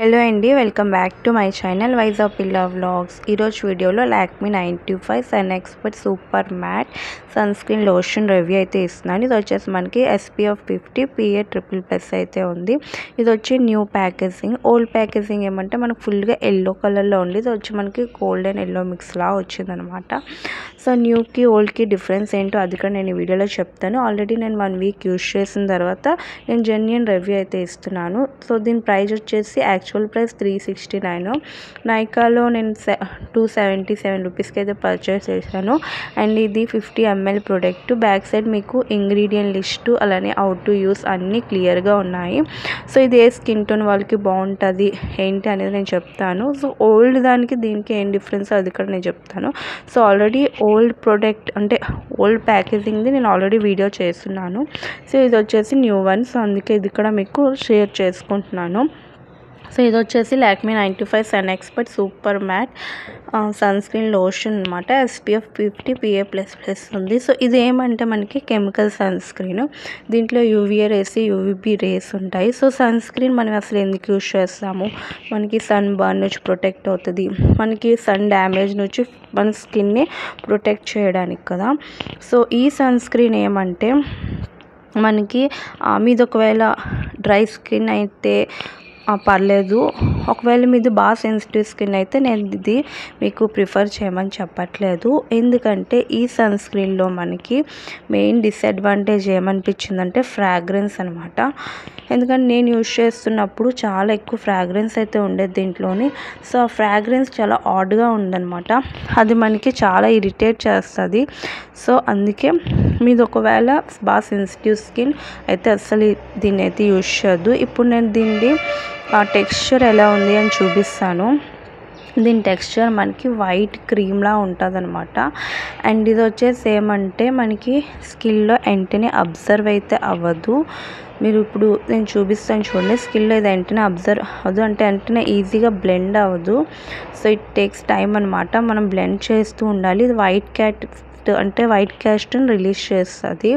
Hello అండి, welcome back to my channel wise of Pilla vlogs. ఈరోజు వీడియోలో Lakme 95 sun expert super matte sunscreen lotion review అయితే ఇస్తున్నాను. ఇది వచ్చేసి మనకి SPF 50 PA++ అయితే ఉంది. ఇది వచ్చి న్యూ ప్యాకేజింగ్. ఓల్డ్ ప్యాకేజింగ్ ఏమంటే మనకు ఫుల్గా ఎల్లో కలర్లో ఉంది. ఇది వచ్చి మనకి గోల్డ్ అండ్ ఎల్లో మిక్స్లా వచ్చిందనమాట. సో న్యూకి ఓల్డ్కి డిఫరెన్స్ ఏంటో అది కూడా నేను ఈ వీడియోలో చెప్తాను. ఆల్రెడీ నేను 1 వీక్ యూజ్ చేసిన తర్వాత నేను జెన్యూన్ రివ్యూ అయితే ఇస్తున్నాను. సో దీని ప్రైస్ వచ్చేసి యాక్చువల్ ప్రైస్ 369. నైకాలో నేను 277 రూపీస్కి అయితే పర్చేస్ చేశాను. అండ్ ఇది 50 ml ప్రోడక్ట్. బ్యాక్ సైడ్ మీకు ఇంగ్రీడియంట్ లిస్టు అలానే హౌ టు యూస్ అన్నీ క్లియర్గా ఉన్నాయి. సో ఇది ఏ స్కిన్ టోన్ వాళ్ళకి బాగుంటుంది ఏంటి అనేది నేను చెప్తాను. సో ఓల్డ్ దానికి దీనికి ఏం డిఫరెన్స్ అది కూడా నేను చెప్తాను. సో ఆల్రెడీ ఓల్డ్ ప్రోడక్ట్ అంటే ఓల్డ్ ప్యాకేజింగ్ది నేను ఆల్రెడీ వీడియో చేస్తున్నాను. సో ఇది వచ్చేసి న్యూ వన్. సో అందుకే ఇది కూడా మీకు షేర్ చేసుకుంటున్నాను. సో ఇది వచ్చేసి Lakme 95 sun expert super matte sunscreen lotion అనమాట. SPF 50 PA++ ఉంది. సో ఇది ఏమంటే మనకి కెమికల్ సన్ స్క్రీన్. దీంట్లో UVA రేస్ UVB రేస్ ఉంటాయి. సో సన్ స్క్రీన్ మనం అసలు ఎందుకు యూజ్ చేస్తాము? మనకి సన్ బర్న్ నుంచి ప్రొటెక్ట్ అవుతుంది, మనకి సన్ డ్యామేజ్ నుంచి మన స్కిన్ని ప్రొటెక్ట్ చేయడానికి కదా. సో ఈ సన్ స్క్రీన్ ఏమంటే మనకి మీది ఒకవేళ డ్రై స్కిన్ అయితే పర్లేదు, ఒకవేళ మీది బాగా సెన్సిటివ్ స్కిన్ అయితే నేను ఇది మీకు ప్రిఫర్ చేయమని చెప్పట్లేదు. ఎందుకంటే ఈ సన్ స్క్రీన్లో మనకి మెయిన్ డిసడ్వాంటేజ్ ఏమనిపించిందంటే ఫ్రాగ్రెన్స్ అనమాట. ఎందుకంటే నేను యూజ్ చేస్తున్నప్పుడు చాలా ఎక్కువ ఫ్రాగ్రెన్స్ అయితే ఉండేది దీంట్లోని. సో ఆ ఫ్రాగ్రెన్స్ చాలా ఆడ్గా ఉందన్నమాట. అది మనకి చాలా ఇరిటేట్ చేస్తుంది. సో అందుకే మీది ఒకవేళ బాగా సెన్సిటివ్ స్కిన్ అయితే అసలు దీన్ని అయితే యూజ్ చేయొద్దు. ఇప్పుడు నేను దీన్ని టెక్స్చర్ ఎలా ఉంది అని చూపిస్తాను. దీని టెక్స్చర్ మనకి వైట్ క్రీమ్లా ఉంటుంది అనమాట. అండ్ ఇది వచ్చేసి ఏమంటే మనకి స్కిన్లో వెంటనే అబ్జర్వ్ అయితే అవ్వదు. మీరు ఇప్పుడు నేను చూపిస్తాను చూడండి. స్కిన్లో ఇది వెంటనే అబ్జర్వ్ అవ్వదు, అంటే వెంటనే ఈజీగా బ్లెండ్ అవ్వదు. సో ఇట్ టేక్స్ టైం అనమాట. మనం బ్లెండ్ చేస్తూ ఉండాలి. ఇది వైట్ క్యాస్ట్ని రిలీజ్ చేస్తుంది.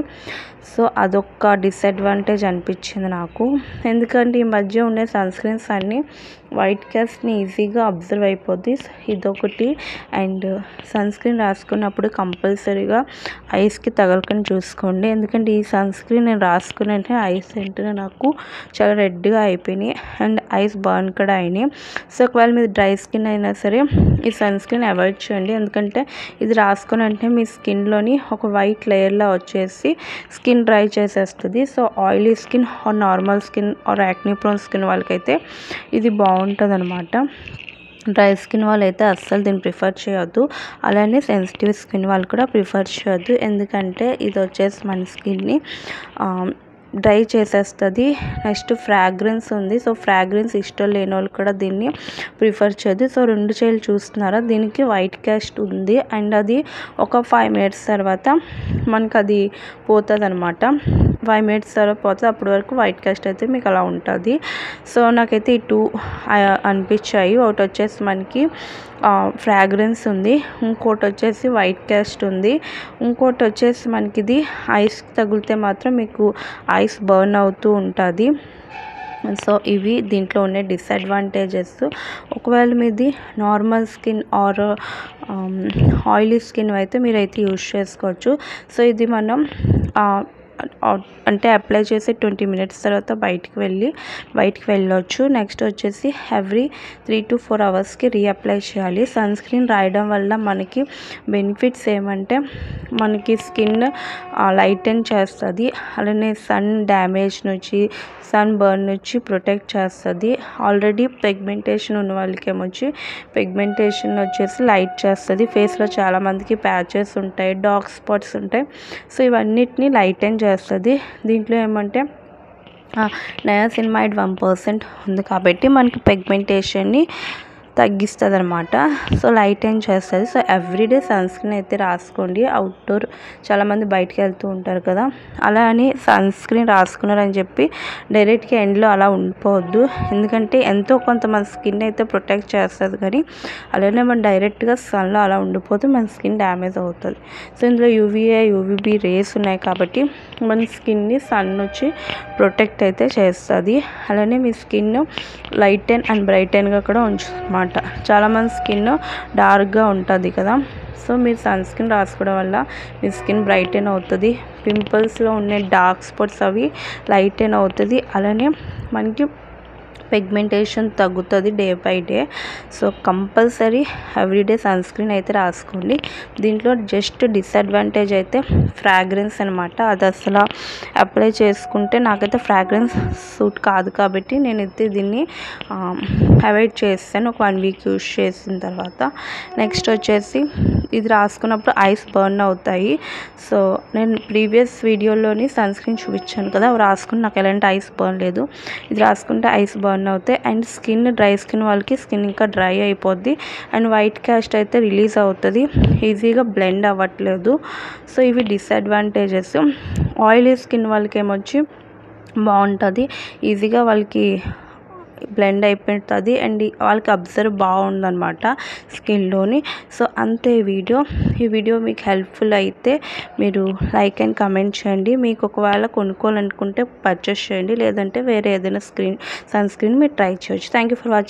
సో అదొక డిసడ్వాంటేజ్ అనిపించింది నాకు. ఎందుకంటే ఈ మధ్య ఉండే సన్ స్క్రీన్స్ అన్నీ వైట్ క్యాస్ట్ని ఈజీగా అబ్జర్వ్ అయిపోద్ది, ఇదొకటి. అండ్ సన్ స్క్రీన్ రాసుకున్నప్పుడు కంపల్సరీగా ఐస్కి తగలకుండా చూసుకోండి. ఎందుకంటే ఈ సన్ స్క్రీన్ నేను రాసుకున్నట్టే ఐస్ వెంటనే నాకు చాలా రెడ్గా అయిపోయినాయి అండ్ ఐస్ బర్న్ కూడా అయినాయి. సో ఒకవేళ మీరు డ్రై స్కిన్ అయినా సరే ఈ సన్ స్క్రీన్ అవాయిడ్ చేయండి. ఎందుకంటే ఇది రాసుకుని అంటే మీ స్కిన్లోని ఒక వైట్ లేయర్లా వచ్చేసి స్కిన్ డ్రై చేసేస్తుంది. So oily skin or normal skin or acne prone skin వాళ్ళకైతే ఇది బాగుంటుంది అనమాట. డ్రై స్కిన్ వాళ్ళు అయితే అస్సలు దీన్ని ప్రిఫర్ చేయొద్దు. అలానే సెన్సిటివ్ స్కిన్ వాళ్ళు కూడా ప్రిఫర్ చేయొద్దు. ఎందుకంటే ఇది వచ్చేసి మన స్కిన్ని డ్రై చేసేస్తుంది. నెక్స్ట్ ఫ్రాగ్రెన్స్ ఉంది. సో ఫ్రాగ్రెన్స్ ఇష్టం లేని వాళ్ళు కూడా దీన్ని ప్రిఫర్ చేయదు. సో 2 చేయాలు చూస్తున్నారా, దీనికి వైట్ క్యాస్ట్ ఉంది అండ్ అది ఒక 5 minutes తర్వాత మనకు అది పోతుంది అనమాట. 5 minutes తర్వాత పోతుంది. అప్పటి వరకు వైట్ క్యాస్ట్ అయితే మీకు అలా ఉంటుంది. సో నాకైతే ఈ 2 అనిపించాయి. ఒకటి వచ్చేసి మనకి ఫ్రాగ్రెన్స్ ఉంది, ఇంకోటి వచ్చేసి వైట్ క్యాస్ట్ ఉంది, ఇంకోటి వచ్చేసి మనకి ఇది ఐస్ తగిలితే మాత్రం మీకు ఐస్ బర్న్ అవుతూ ఉంటుంది. సో ఇవి దీంట్లో ఉండే డిసడ్వాంటేజెస్. ఒకవేళ మీది normal skin or oily skin అయితే మీరైతే యూజ్ చేసుకోవచ్చు. సో ఇది మనం అంటే అప్లై చేసి 20 minutes తర్వాత బయటికి వెళ్ళొచ్చు. నెక్స్ట్ వచ్చేసి ఎవ్రీ 3 to 4 hours రీఅప్లై చేయాలి. సన్ స్క్రీన్ రాయడం వల్ల మనకి బెనిఫిట్స్ ఏమంటే మనకి స్కిన్ లైటన్ చేస్తుంది, అలానే సన్ డ్యామేజ్ నుంచి సన్ బర్న్ నుంచి ప్రొటెక్ట్ చేస్తుంది. ఆల్రెడీ పిగ్మెంటేషన్ ఉన్న వాళ్ళకి ఏమొచ్చి పిగ్మెంటేషన్ వచ్చేసి లైట్ చేస్తుంది. ఫేస్లో చాలామందికి ప్యాచెస్ ఉంటాయి, డార్క్ స్పాట్స్ ఉంటాయి. సో ఇవన్నిటిని లైటన్ చేస్తుంది. దీంట్లో ఏమంటే నయాసినమైడ్ 1% ఉంది కాబట్టి మనకి పిగ్మెంటేషన్ని తగ్గిస్తుంది అనమాట. సో లైట్ ఏం చేస్తుంది. సో ఎవ్రీడే సన్ స్క్రీన్ అయితే రాసుకోండి. అవుట్డోర్ చాలామంది బయటికి వెళ్తూ ఉంటారు కదా, అలా అని సన్ స్క్రీన్ రాసుకున్నారని చెప్పి డైరెక్ట్గా ఎండ్లో అలా ఉండిపోవద్దు. ఎందుకంటే ఎంతో కొంత మన స్కిన్ అయితే ప్రొటెక్ట్ చేస్తుంది, కానీ అలానే మనం డైరెక్ట్గా సన్లో అలా ఉండిపోతే మన స్కిన్ డ్యామేజ్ అవుతుంది. సో ఇందులో యూవీఏ యూవీబీ రేస్ ఉన్నాయి కాబట్టి మన స్కిన్ని సన్ వచ్చి ప్రొటెక్ట్ అయితే చేస్తుంది. అలానే మీ స్కిన్ లైటెన్ అండ్ బ్రైటెన్గా కూడా ఉంచుతుంది. చాలామంది స్కిన్ డార్క్గా ఉంటుంది కదా, సో మీరు సన్ స్క్రీన్ రాసుకోవడం వల్ల మీ స్కిన్ బ్రైటెన్ అవుతుంది. పింపుల్స్లో ఉండే డార్క్ స్పాట్స్ అవి లైటెన్ అవుతుంది. అలానే మనకి పిగ్మెంటేషన్ తగ్గుతుంది day by day. So compulsory everyday sunscreen అయితే రాసుకోండి. దీంట్లో జస్ట్ డిసడ్వాంటేజ్ అయితే ఫ్రాగ్రెన్స్ అనమాట. అది అసలు అప్లై చేసుకుంటే నాకైతే ఫ్రాగ్రెన్స్ సూట్ కాదు కాబట్టి నేనైతే దీన్ని అవాయిడ్ చేస్తాను ఒక 1 వీక్ యూజ్ చేసిన తర్వాత. నెక్స్ట్ వచ్చేసి ఇది రాసుకున్నప్పుడు ఐస్ బర్న్ అవుతాయి. సో నేను ప్రీవియస్ వీడియోలోని సన్ స్క్రీన్ చూపించాను కదా, అవి రాసుకుని నాకు ఎలాంటి ఐస్ బర్న్ లేదు. ఇది రాసుకుంటే ఐస్ బర్న్ అవుతాయి అండ్ స్కిన్ డ్రై స్కిన్ వాళ్ళకి స్కిన్ ఇంకా డ్రై అయిపోద్ది అండ్ వైట్ క్యాస్ట్ అయితే రిలీజ్ అవుతుంది, ఈజీగా బ్లెండ్ అవ్వట్లేదు. సో ఇవి డిసడ్వాంటేజెస్. ఆయిలీ స్కిన్ వాళ్ళకి ఏమొచ్చి బాగుంటుంది, ఈజీగా వాళ్ళకి బ్లెండ్ అయిపోతుంది అండ్ వాళ్ళకి అబ్జర్వ్ బాగుందన్నమాట స్కిన్లోని. సో అంతే ఈ వీడియో మీకు హెల్ప్ఫుల్ అయితే మీరు లైక్ అండ్ కమెంట్ చేయండి. మీకు ఒకవేళ కొనుక్కోవాలనుకుంటే పర్చేస్ చేయండి, లేదంటే వేరే ఏదైనా సన్ స్క్రీన్ మీరు ట్రై చేయొచ్చు. Thank you for watching.